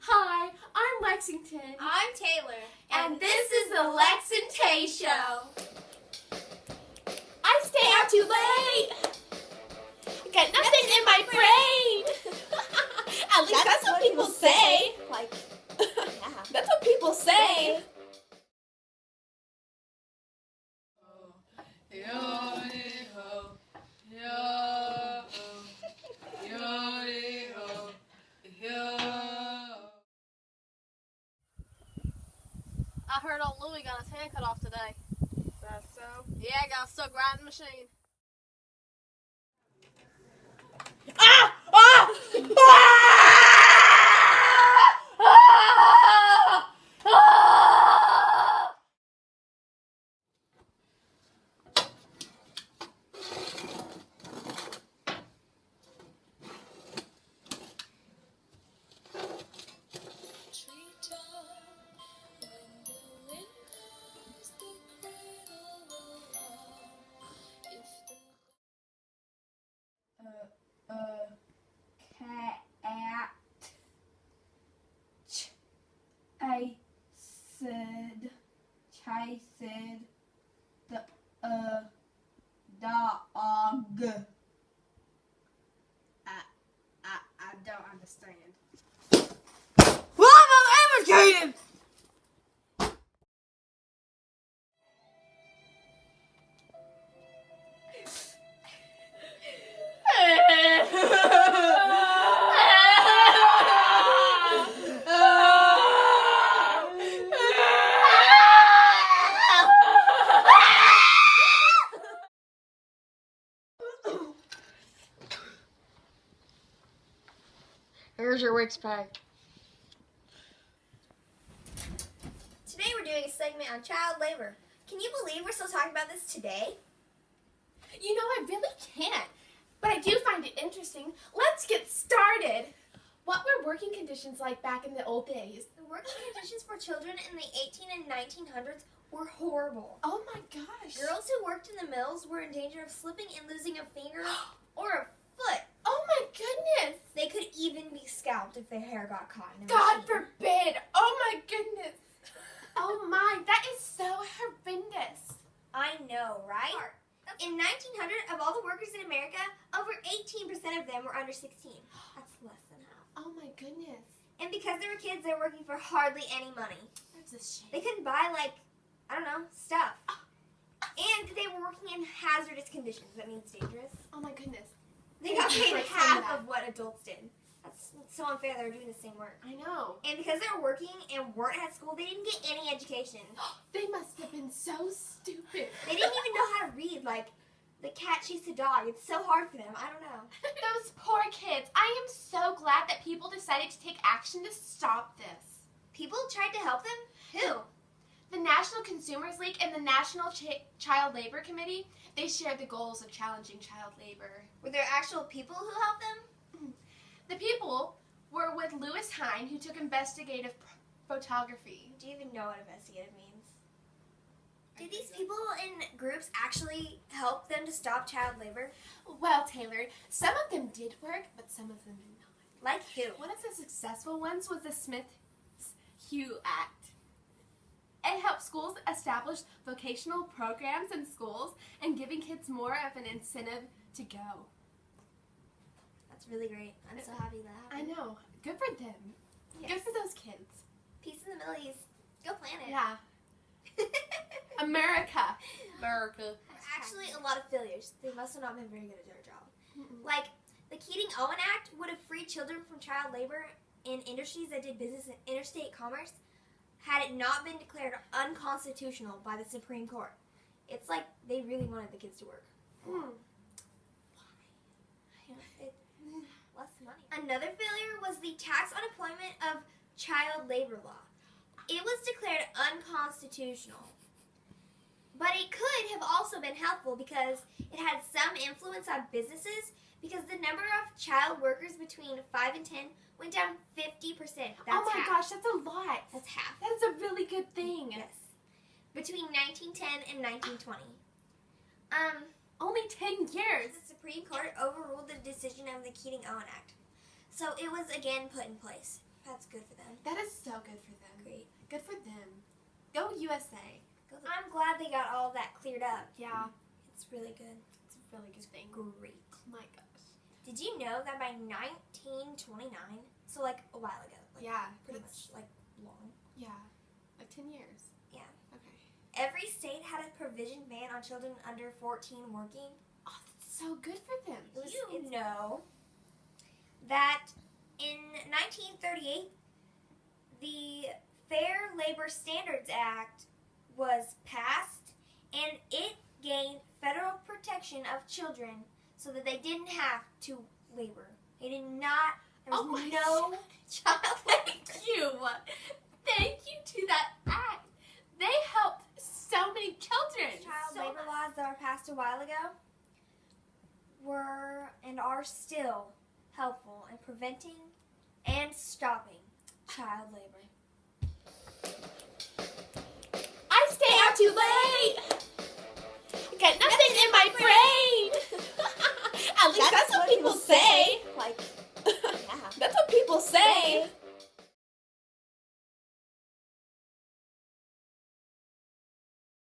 Hi, I'm Lexington. I'm Taylor. And this is the Lex and Tay Show. I stay out too late. Got nothing in my brain. At least that's what people say. Like, That's what people say. I heard old Louie got his hand cut off today. That's so. Yeah, got stuck right in the machine. Ah! Ah! Ah! Ah! Chased the dog. I don't understand. Well, I'm educated. Here's your week's pay. today we're doing a segment on child labor. Can you believe we're still talking about this today? You know, I really can't. But I do find it interesting. Let's get started. What were working conditions like back in the old days? The working conditions for children in the 18 and 1900s were horrible. Oh my gosh. Girls who worked in the mills were in danger of slipping and losing a finger or a foot. Oh my goodness. They could even be scalped if their hair got caught in a God machine. forbid. Oh my goodness. Oh my, that is so horrendous. I know, right? In 1900, of all the workers in America, over 18% of them were under 16. That's less than half. Oh my goodness. And because they were kids, they were working for hardly any money. That's a shame. They couldn't buy, stuff. And they were working in hazardous conditions. That means dangerous. Oh my goodness. They got Thank you paid for saying half that. of what adults did. That's so unfair. They were doing the same work. I know. And because they were working and weren't at school, they didn't get any education. They must have been so stupid. They didn't even know how to read. Like, the cat chased the dog. It's so hard for them. I don't know. Those poor kids. I am so glad that people decided to take action to stop this. People tried to help them? Who? The National Consumers League and the National Child Labor Committee, they shared the goals of challenging child labor. Were there actual people who helped them? The people were with Louis Hine, who took investigative photography. Do you even know what investigative means? Did these people in groups actually help them to stop child labor? Well, Taylor, some of them did work, but some of them did not. Like who? One of the successful ones was the Smith-Hugh Act. It helped schools establish vocational programs in schools and giving kids more of an incentive to go. That's really great. I'm so happy that I happened. know. Good for them. Yes. Good for those kids. Peace in the Middle East. Go planet. Yeah. America. America. Actually, a lot of failures. They must have not been very good at their job. Like, the Keating-Owen Act would have freed children from child labor in industries that did business in interstate commerce had it not been declared unconstitutional by the Supreme Court. It's like they really wanted the kids to work. Less money. Another failure was the tax on employment of child labor law. It was declared unconstitutional. But it could have also been helpful because it had some influence on businesses because the number of child workers between 5 and 10 went down 50%. Oh my gosh, that's a lot. That's half. That's a really good thing. Yes. Between 1910 and 1920. Only 10 years. The Supreme Court overruled the decision of the Keating-Owen Act. So it was again put in place. That's good for them. That is so good for them. Great. Good for them. Go USA. I'm glad they got all that cleared up. Yeah, It's really good. it's a really good thing. Great. Oh my gosh. Did you know that by 1929, so like a while ago, like Yeah. pretty that's- much like long, Yeah. Like 10 years. Yeah. Okay. every state had a provision ban on children under 14 working? Oh, that's so good for them. You know that in 1938, the Fair Labor Standards Act was passed, and it gained federal protection of children so that they didn't have to labor. They did not. There was Oh my no child labor. Thank you. Thank you to that act. They helped so many children. Child So labor laws that were passed a while ago were and are still helpful in preventing and stopping child labor. I stay out too late. Got nothing in my brain. At least that's what people say. Like, That's what people say.